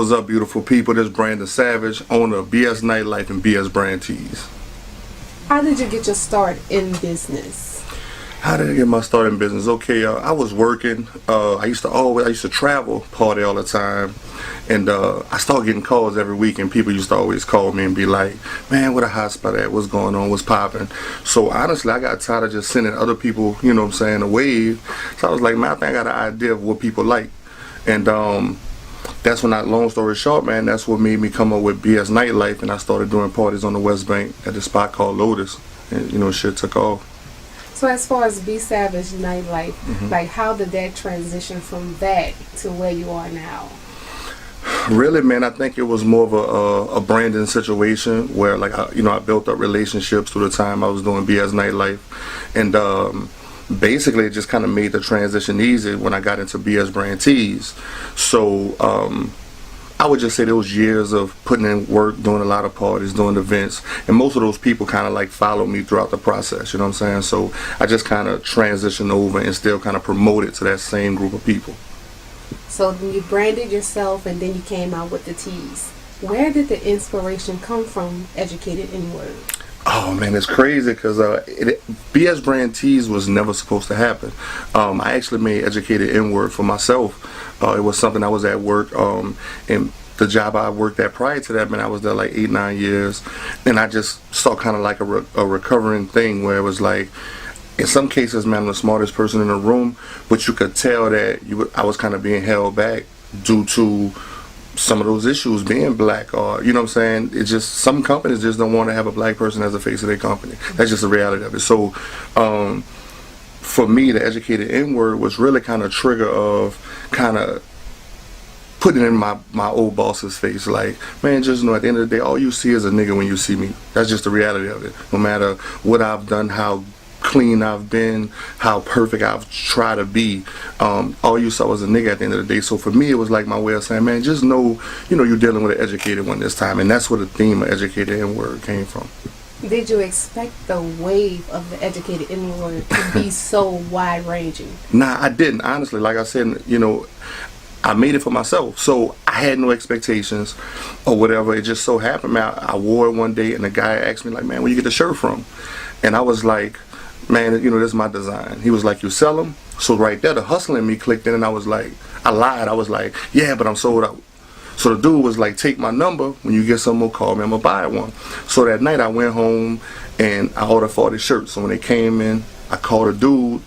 What's up, beautiful people? This is Brandon Savage, owner of BS Nightlife and BS Brand Tees. How did you get your start in business? How did I get my start in business? Okay, I was working. I used to travel, party all the time, and I started getting calls every week, and people used to always call me and be like, "Man, what a hot spot at? What's going on? What's popping?" So honestly, I got tired of just sending other people, you know what I'm saying, a wave. So I was like, man, I think I got an idea of what people like, and that's when long story short, man, that's what made me come up with BS Nightlife, and I started doing parties on the West Bank at this spot called Lotus, and shit took off. So as far as Be Savage Nightlife, like how did that transition from that to where you are now? Really, man, I think it was more of a branding situation where, like, I built up relationships through the time I was doing BS Nightlife, and basically it just kind of made the transition easy when I got into BS Brand Tees. So I would just say there was years of putting in work, doing a lot of parties, doing events, and most of those people kind of like followed me throughout the process, you know what I'm saying? So I just kind of transitioned over and still kind of promoted to that same group of people. So then you branded yourself and then you came out with the tees. Where did the inspiration come from, Educated NWorld? Oh man, it's crazy because BS Brand Tees was never supposed to happen. I actually made Educated NWorld for myself. It was something I was at work, and the job I worked at prior to that, man, I was there like 8-9 years, and I just saw kind of like a recurring thing where it was like, in some cases, man, I'm the smartest person in the room, but you could tell that I was kind of being held back due to some of those issues being black, or you know what I'm saying, it's just some companies just don't want to have a black person as the face of their company. That's just the reality of it. So for me, the Educated NWorld was really kind of trigger of kind of putting in my old boss's face, like, man, just know at the end of the day, all you see is a nigga when you see me. That's just the reality of it. No matter what I've done, how clean I've been, how perfect I've tried to be, all you saw was a nigga at the end of the day. So for me, it was like my way of saying, man, just know, you're dealing with an educated one this time, and that's where the theme of Educated NWorld came from. Did you expect the wave of the Educated NWorld to be so wide-ranging? Nah, I didn't, honestly. Like I said, I made it for myself, so I had no expectations or whatever. It just so happened, man, I wore it one day, and the guy asked me, like, man, where you get the shirt from? And I was like, man, this is my design. He was like, you sell them? So right there, the hustling me clicked in, and I was like, I lied. I was like, yeah, but I'm sold out. So the dude was like, take my number. When you get some more, call me. I'm going to buy one. So that night, I went home, and I ordered 40 shirts. So when they came in, I called a dude.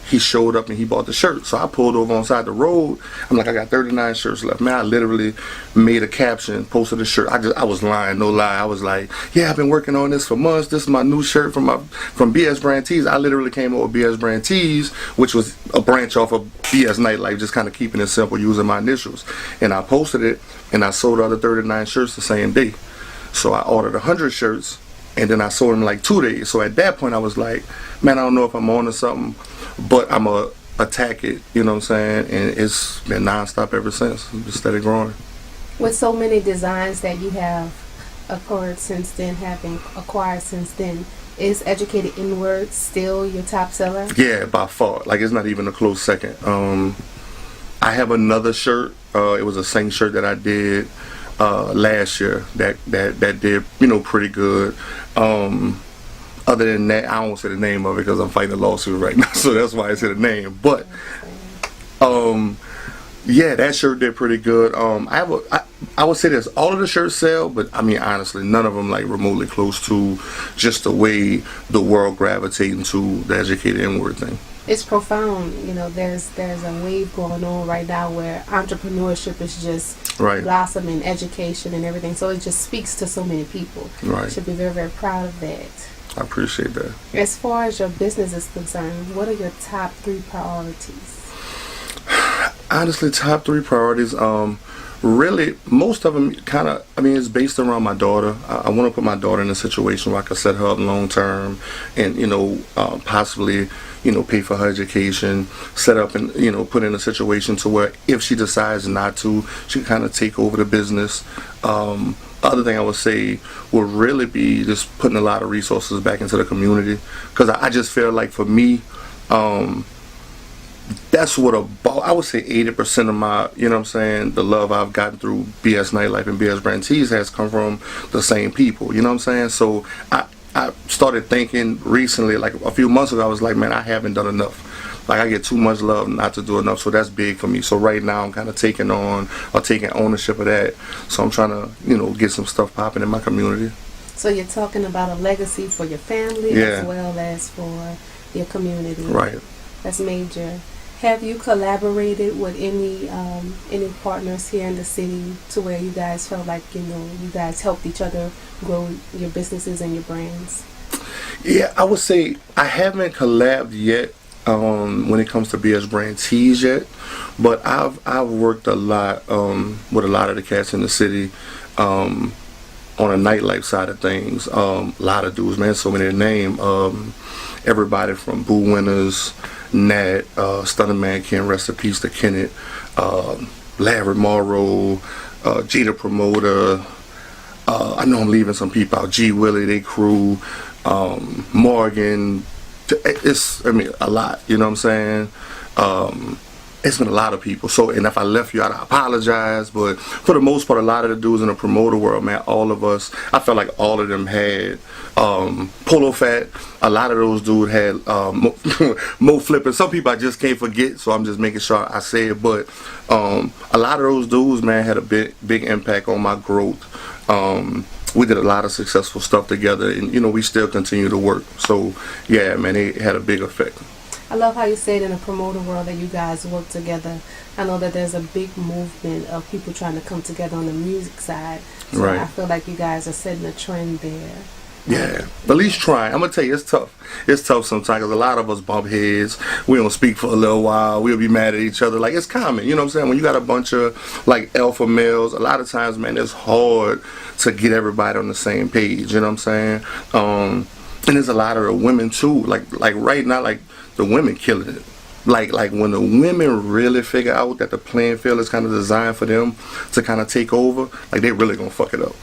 He showed up and he bought the shirt. So I pulled over on the side of the road. I'm like, I got 39 shirts left. Man, I literally made a caption, posted a shirt. I was lying, no lie. I was like, yeah, I've been working on this for months. This is my new shirt from BS Brand Tees. I literally came up with BS Brand Tees, which was a branch off of BS Nightlife, just kind of keeping it simple, using my initials. And I posted it, and I sold the other 39 shirts the same day. So I ordered 100 shirts, and then I sold them in like 2 days. So at that point, I was like, man, I don't know if I'm on to something, but I'm going to attack it, you know what I'm saying? And it's been nonstop ever since. It's just steady growing. With so many designs that you have acquired since then, is Educated NWorld still your top seller? Yeah, by far. Like, it's not even a close second. I have another shirt. It was a same shirt that I did last year that did, pretty good. Other than that, I won't say the name of it because I'm fighting a lawsuit right now, so that's why I said the name. But yeah, that shirt did pretty good. I would say this: all of the shirts sell, but I mean, honestly, none of them like remotely close to just the way the world gravitating to the Educated NWorld thing. It's profound. There's a wave going on right now where entrepreneurship is just blossoming, education and everything. So it just speaks to so many people. Right. You should be very, very proud of that. I appreciate that. As far as your business is concerned, what are your top 3 priorities? Honestly, top 3 priorities, really, most of them it's based around my daughter. I want to put my daughter in a situation where I can set her up long term and, possibly, pay for her education, set up and, put in a situation to where if she decides not to, she can kind of take over the business. Other thing I would say would really be just putting a lot of resources back into the community, because I just feel like for me, that's what I would say 80% of my, you know what I'm saying, the love I've gotten through BS Nightlife and BS Brand Tees has come from the same people, you know what I'm saying? So I started thinking recently, like a few months ago, I was like, man, I haven't done enough. Like, I get too much love not to do enough, so that's big for me. So right now I'm kind of taking ownership of that. So I'm trying to, you know, get some stuff popping in my community. So you're talking about a legacy for your family as well as for your community. Right. That's major. Have you collaborated with any partners here in the city to where you guys felt like, you know, you guys helped each other grow your businesses and your brands? Yeah, I would say I haven't collabed yet when it comes to BS Brand Tees yet, but I've worked a lot with a lot of the cats in the city on a nightlife side of things. A lot of dudes, man, so many to name. Everybody from Boo Winners, Nat, Stunner Man Ken, rest in peace to Kenneth, Larry Morrow, G the Promoter. I know I'm leaving some people out. G Willie, they crew, Morgan. I mean, a lot, you know what I'm saying? It's been a lot of people. So, and if I left you out, I apologize. But for the most part, a lot of the dudes in the promoter world, man, all of us, I felt like all of them had Polo Fat. A lot of those dudes had Mo Flipper. Some people I just can't forget, so I'm just making sure I say it. But a lot of those dudes, man, had a big impact on my growth. We did a lot of successful stuff together, and you know, we still continue to work. So yeah, man, it had a big effect. I love how you said in the promoter world that you guys work together. I know that there's a big movement of people trying to come together on the music side. So right. I feel like you guys are setting a trend there. Yeah, at least trying. I'm gonna tell you, it's tough. It's tough sometimes because a lot of us bump heads. We don't speak for a little while. We'll be mad at each other. Like, it's common, you know what I'm saying? When you got a bunch of like alpha males, a lot of times, man, it's hard to get everybody on the same page. You know what I'm saying? And there's a lot of the women too. Like right now, like the women killing it. Like when the women really figure out that the playing field is kind of designed for them to kind of take over, like they really gonna fuck it up.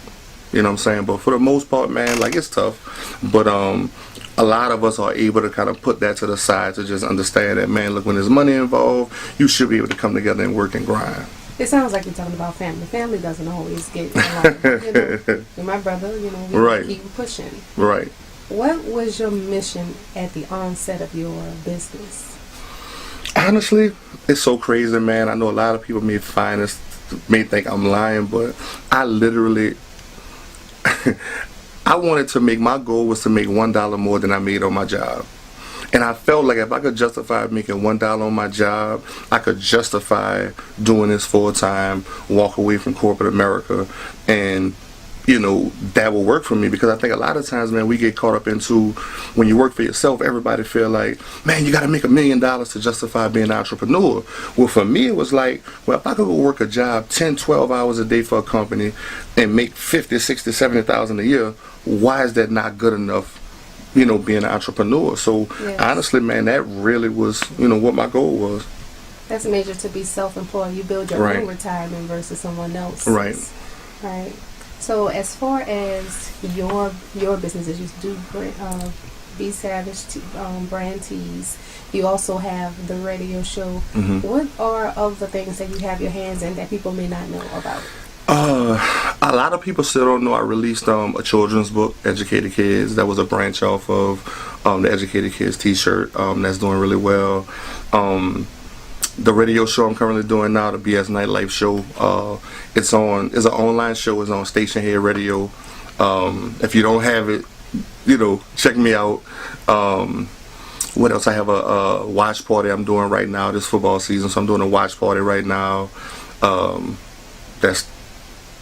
You know what I'm saying? But for the most part, man, like it's tough. But a lot of us are able to kind of put that to the side to just understand that, man, look, when there's money involved, you should be able to come together and work and grind. It sounds like you're talking about family. Family doesn't always get along. You know, you're my brother, you know, we right. keep pushing. Right. What was your mission at the onset of your business? Honestly, it's so crazy, man. I know a lot of people may think I'm lying, but I literally I wanted to make, my goal was to make $1 more than I made on my job. And I felt like if I could justify making $1 on my job, I could justify doing this full time, walk away from corporate America, and you know, that will work for me. Because I think a lot of times, man, we get caught up into, when you work for yourself, everybody feel like, man, you got to make $1 million to justify being an entrepreneur. Well, for me, it was like, well, if I could go work a job 10, 12 hours a day for a company and make 50, 60, 70,000 a year, why is that not good enough, you know, being an entrepreneur? So yes. Honestly, man, that really was, you know, what my goal was. That's major, to be self-employed. You build your right. own retirement versus someone else's. Right. Right. So as far as your businesses, you do Be Savage brand tees. You also have the radio show. Mm-hmm. What are other things that you have your hands in that people may not know about? A lot of people still don't know I released a children's book, Educated Kids. That was a branch off of the Educated Kids t-shirt that's doing really well. The radio show I'm currently doing now, the BS Nightlife show, it's an online show. It's on Station Head Radio. If you don't have it, you know, check me out. What else? I have a watch party I'm doing right now this football season, so I'm doing a watch party right now. That's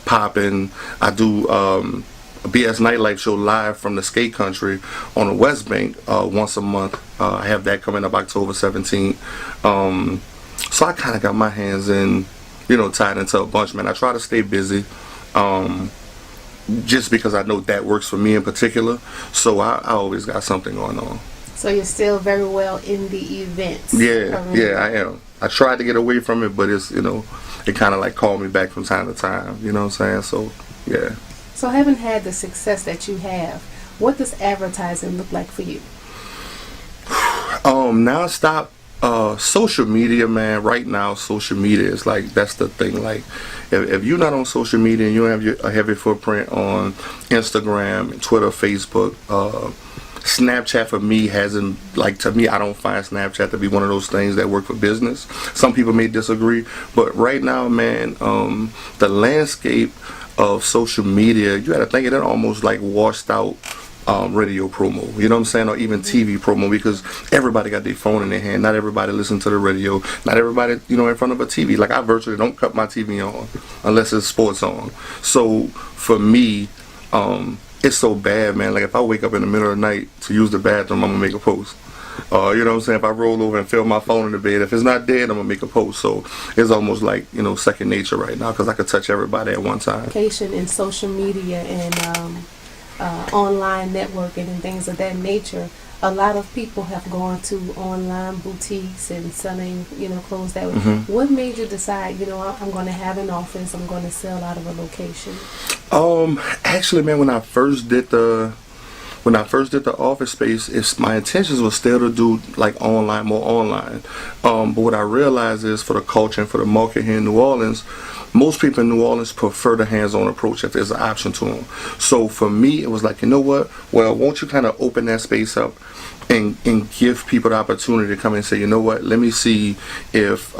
popping. I do a BS Nightlife show live from the skate country on the West Bank once a month. I have that coming up October 17th. So I kind of got my hands in, you know, tied into a bunch, man. I try to stay busy, just because I know that works for me in particular. So I always got something going on. So you're still very well in the events. Yeah, I am. I tried to get away from it, but it's, you know, it kind of like called me back from time to time. You know what I'm saying? So, yeah. So having had the success that you have, what does advertising look like for you? Nonstop Social media, man. Right now, social media is like, that's the thing. Like, if you're not on social media and you don't have a heavy footprint on Instagram, Twitter, Facebook, Snapchat for me hasn't, like, to me, I don't find Snapchat to be one of those things that work for business. Some people may disagree, but right now, man, the landscape of social media, you got to think of it almost like washed out radio promo, you know what I'm saying, or even TV promo, because everybody got their phone in their hand. Not everybody listens to the radio. Not everybody, in front of a TV. Like, I virtually don't cut my TV on unless it's sports on. So for me, it's so bad, man. Like, if I wake up in the middle of the night to use the bathroom, I'm gonna make a post. You know what I'm saying? If I roll over and feel my phone in the bed, if it's not dead, I'm gonna make a post. So it's almost like, second nature right now, because I could touch everybody at one time. Communication in social media and online networking and things of that nature. A lot of people have gone to online boutiques and selling, clothes that way. What made you decide, I'm going to have an office, I'm going to sell out of a location? Actually, man, when I first did the office space, my intentions was still to do like more online. But what I realized is, for the culture and for the market here in New Orleans, most people in New Orleans prefer the hands-on approach if there's an option to them. So for me, it was like, you know what? Well, won't you kind of open that space up and give people the opportunity to come and say, you know what? Let me see if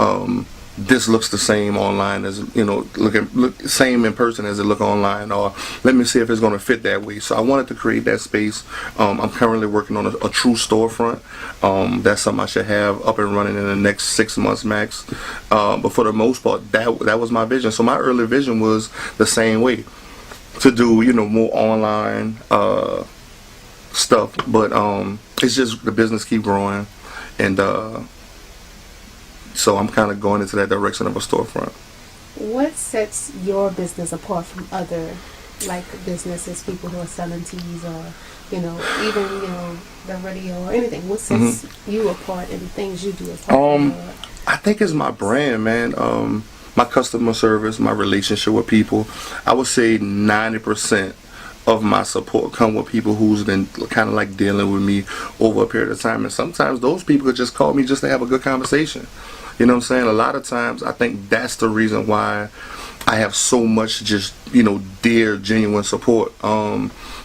this looks the same online as, look same in person as it look online, or let me see if it's going to fit that way. So I wanted to create that space. I'm currently working on a true storefront. That's something I should have up and running in the next 6 months max. But for the most part, that was my vision. So my early vision was the same way, to do, more online stuff. But it's just the business keep growing, and so I'm kind of going into that direction of a storefront. What sets your business apart from other, like, businesses, people who are selling teas, or, even, the radio or anything? What sets you apart and things you do apart? I think it's my brand, man. My customer service, my relationship with people. I would say 90% of my support come with people who's been kind of like dealing with me over a period of time. And sometimes those people could just call me just to have a good conversation. You know what I'm saying? A lot of times, I think that's the reason why I have so much just, dear, genuine support.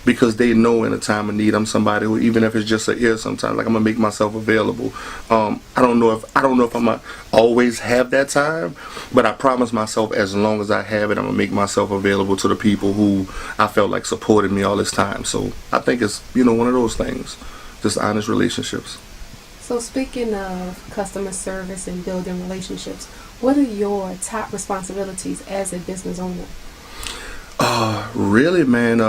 Because they know in a time of need, I'm somebody who, even if it's just an ear sometimes, like, I'm gonna make myself available. I don't know if I'm gonna always have that time, but I promise myself, as long as I have it, I'm gonna make myself available to the people who I felt like supported me all this time. So I think it's, one of those things, just honest relationships. So speaking of customer service and building relationships, what are your top responsibilities as a business owner? Really, man,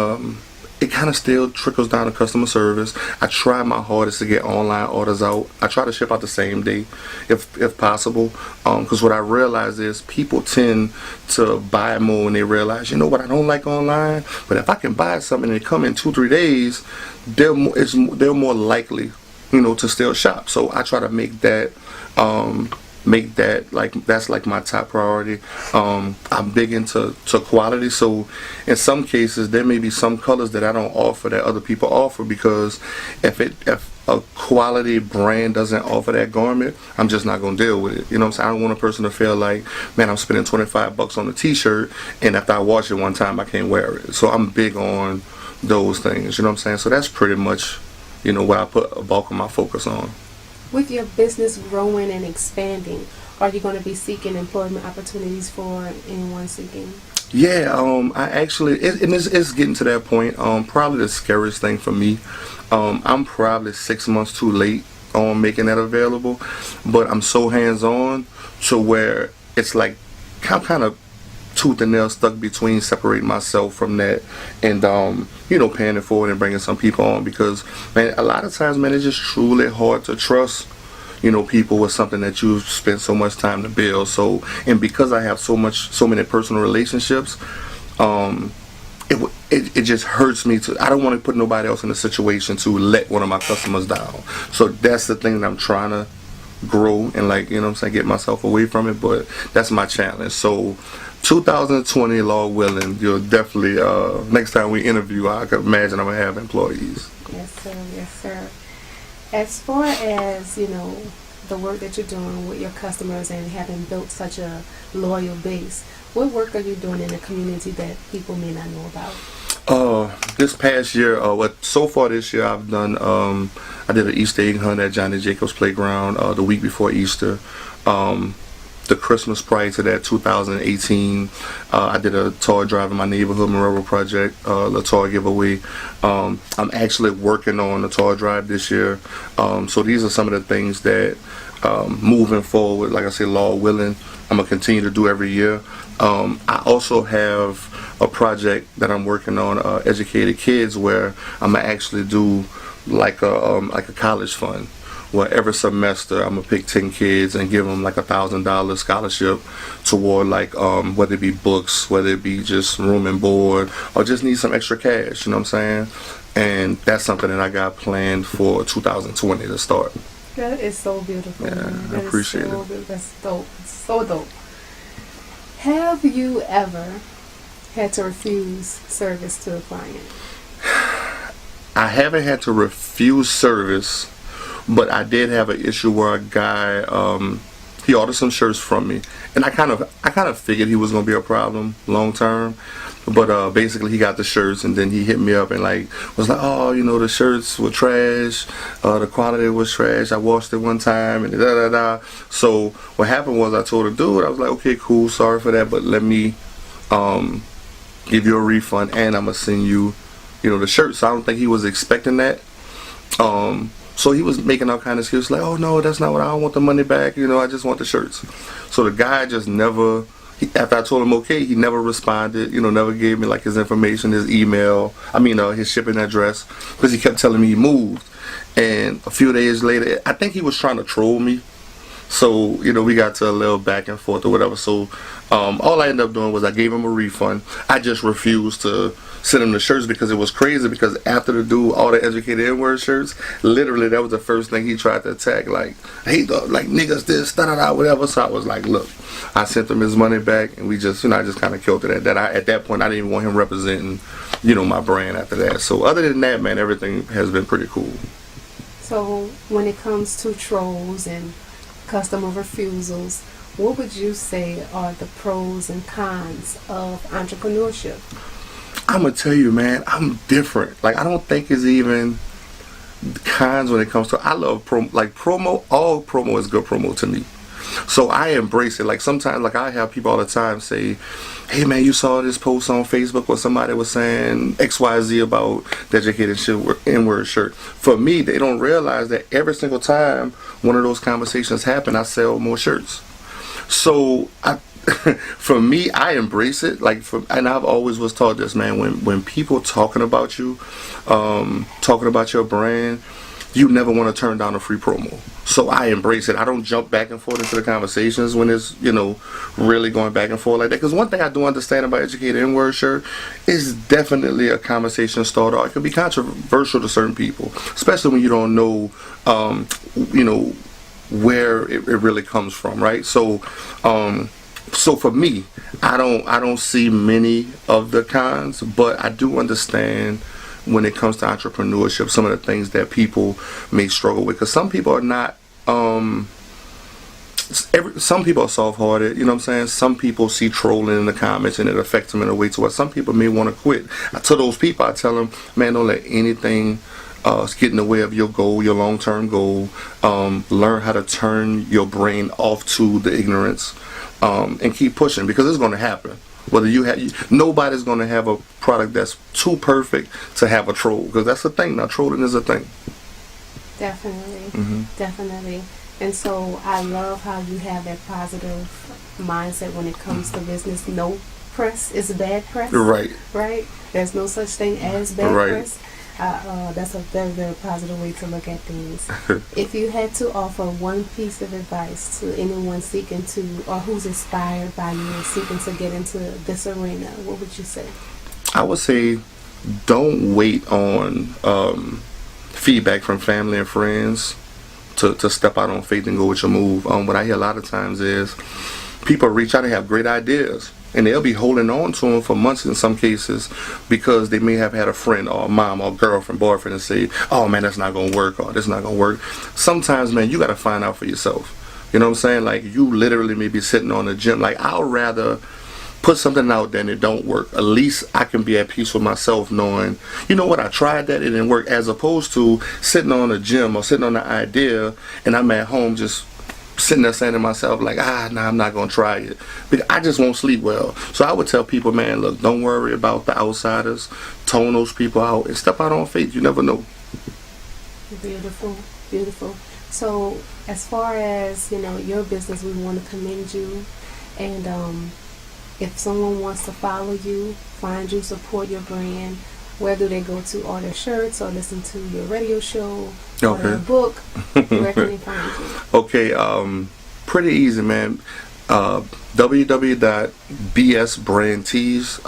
it kind of still trickles down to customer service. I try my hardest to get online orders out. I try to ship out the same day, if possible, because what I realize is people tend to buy more when they realize, you know what, I don't like online, but if I can buy something and it come in 2-3 days, they're more likely, to still shop. So I try to make that like, that's like my top priority. I'm big into quality, so in some cases there may be some colors that I don't offer that other people offer, because if a quality brand doesn't offer that garment, I'm just not gonna deal with it. You know what I'm saying? I don't want a person to feel like, man, I'm spending $25 on a t-shirt and after I wash it one time I can't wear it. So I'm big on those things, you know what I'm saying? So that's pretty much, what I put a bulk of my focus on. With your business growing and expanding, are you going to be seeking employment opportunities for anyone seeking? Yeah, I actually, it's getting to that point. Probably the scariest thing for me, I'm probably 6 months too late on making that available, but I'm so hands-on to where it's like I'm kind of tooth and nail stuck between separating myself from that and paying it forward and bringing some people on, because, man, a lot of times, man, it's just truly hard to trust people with something that you've spent so much time to build. So, and because I have so many personal relationships, it just hurts me I don't want to put nobody else in a situation to let one of my customers down. So that's the thing that I'm trying to grow and, like, get myself away from it, but that's my challenge. So 2020, Lord willing, you'll definitely, next time we interview, I can imagine I'm going to have employees. Yes, sir. Yes, sir. As far as, the work that you're doing with your customers and having built such a loyal base, what work are you doing in the community that people may not know about? This past year, so far this year, I've done, I did an Easter egg hunt at Johnny Jacobs Playground, the week before Easter. The Christmas prior to that, 2018, I did a toy drive in my neighborhood, Morero Project, the toy giveaway. I'm actually working on a toy drive this year. So these are some of the things that, moving forward, like I said, law willing, I'm gonna continue to do every year. I also have a project that I'm working on, Educated Kids, where I'm gonna actually do like a college fund, where every semester I'm gonna pick 10 kids and give them like $1,000 scholarship toward like whether it be books, whether it be just room and board, or just need some extra cash. You know what I'm saying? And that's something that I got planned for 2020 to start. That is so beautiful. Yeah, I appreciate it. That's dope. So dope. Have you ever had to refuse service to a client? I haven't had to refuse service, but I did have an issue where a guy, he ordered some shirts from me, and I kind of figured he was gonna be a problem long term. But basically, he got the shirts, and then he hit me up and like was like, "Oh, you know, the shirts were trash. The quality was trash. I washed it one time, and da da da." So what happened was, I told the dude, I was like, "Okay, cool, sorry for that, but let me give you a refund, and I'm gonna send you, you know, the shirts." So I don't think he was expecting that. So he was making all kind of excuses like, "Oh no, that's not what I don't want the money back. You know, I just want the shirts." So the guy just never. After I told him okay, he never responded. You know, never gave me like his information, his email. His shipping address, because he kept telling me he moved. And a few days later, I think he was trying to troll me. So, you know, we got to a little back and forth or whatever. So all I ended up doing was I gave him a refund. I just refused to send him the shirts because it was crazy, because after the dude, all the Educated NWorld shirts, literally that was the first thing he tried to attack. Like, hey, like niggas this, da-da-da, whatever. So I was like, look, I sent him his money back, and we just, you know, I just kind of killed it at that. At that point, I didn't even want him representing, you know, my brand after that. So other than that, man, everything has been pretty cool. So when it comes to trolls and customer refusals, what would you say are the pros and cons of entrepreneurship? I'm gonna tell you, man, I'm different. Like, I don't think it's even cons when it comes to. I love promo. All promo is good promo to me. So I embrace it. Like sometimes, like I have people all the time say, "Hey man, you saw this post on Facebook where somebody was saying XYZ about the Educated NWorld shirt." For me, they don't realize that every single time one of those conversations happen, I sell more shirts. So for me, I embrace it. And I've always was taught this, man. When people talking about you, talking about your brand, you never want to turn down a free promo. So I embrace it. I don't jump back and forth into the conversations when it's, you know, really going back and forth like that. Because one thing I do understand about Educated NWorld shirt is definitely a conversation starter. It can be controversial to certain people, especially when you don't know, you know, where it really comes from, right? So for me, I don't see many of the cons, but I do understand when it comes to entrepreneurship some of the things that people may struggle with, because some people are not some people are soft-hearted, you know what I'm saying? Some people see trolling in the comments and it affects them in a way to where some people may want to quit. To those people, I tell them, man, don't let anything get in the way of your goal, your long-term goal. Learn how to turn your brain off to the ignorance, and keep pushing, because it's going to happen. Whether nobody's going to have a product that's too perfect to have a troll, because that's the thing now. Trolling is a thing. Definitely, Mm-hmm. definitely. And so I love how you have that positive mindset when it comes to business. No press is bad press. Right. Right. There's no such thing as bad Right. press. That's a very, very positive way to look at things. If you had to offer one piece of advice to anyone seeking to, or who's inspired by you and seeking to get into this arena, what would you say? I would say don't wait on feedback from family and friends to step out on faith and go with your move. What I hear a lot of times is people reach out and have great ideas, And they'll be holding on to them for months in some cases because they may have had a friend or a mom or girlfriend, boyfriend and say, oh man, that's not going to work or that's not going to work. Sometimes, man, you got to find out for yourself. You know what I'm saying? Like, you literally may be sitting on the gym. Like, I'd rather put something out there and it don't work. At least I can be at peace with myself knowing, you know what, I tried that, it didn't work, as opposed to sitting on a gym or sitting on the idea and I'm at home just sitting there saying to myself like, nah, I'm not gonna try it, because I just won't sleep well. So I would tell people, man, look, don't worry about the outsiders, tone those people out and step out on faith. You never know. Beautiful, beautiful. So as far as, you know, your business, we want to commend you, and if someone wants to follow you, find you, support your brand, where do they go to order shirts or listen to your radio show, order a book? Where can they find you? Okay, pretty easy, man. www.bsbrandtees,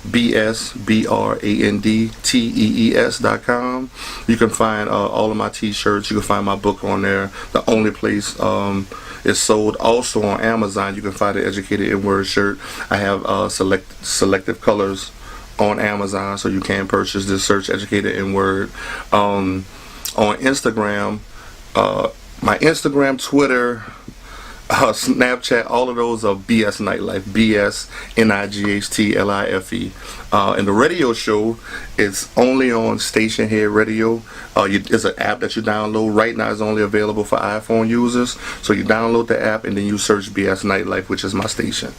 bsbrandtees.com. You can find all of my t-shirts. You can find my book on there. The only place is sold also on Amazon. You can find the Educated NWorld shirt. I have selective colors on Amazon, so you can purchase this. Search Educated NWorld. On Instagram, my Instagram, Twitter, Snapchat, all of those are BS Nightlife, BS NIGHTLIFE. And the radio show is only on Station Head Radio. It's an app that you download. Right now, it's only available for iPhone users. So you download the app and then you search BS Nightlife, which is my station.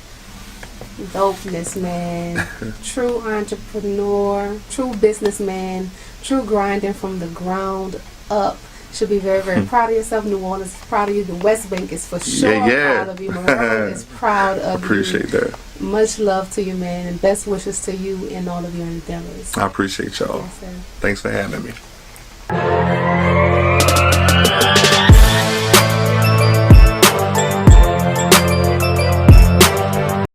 Dopeness, man. True entrepreneur, true businessman, true grinding from the ground up. Should be very, very proud of yourself. New Orleans is proud of you. The West Bank is for sure proud of you. Monroe is proud of you. Appreciate that. Much love to you, man, and best wishes to you in all of your endeavors. I appreciate y'all. Yes, sir. Thanks for having me.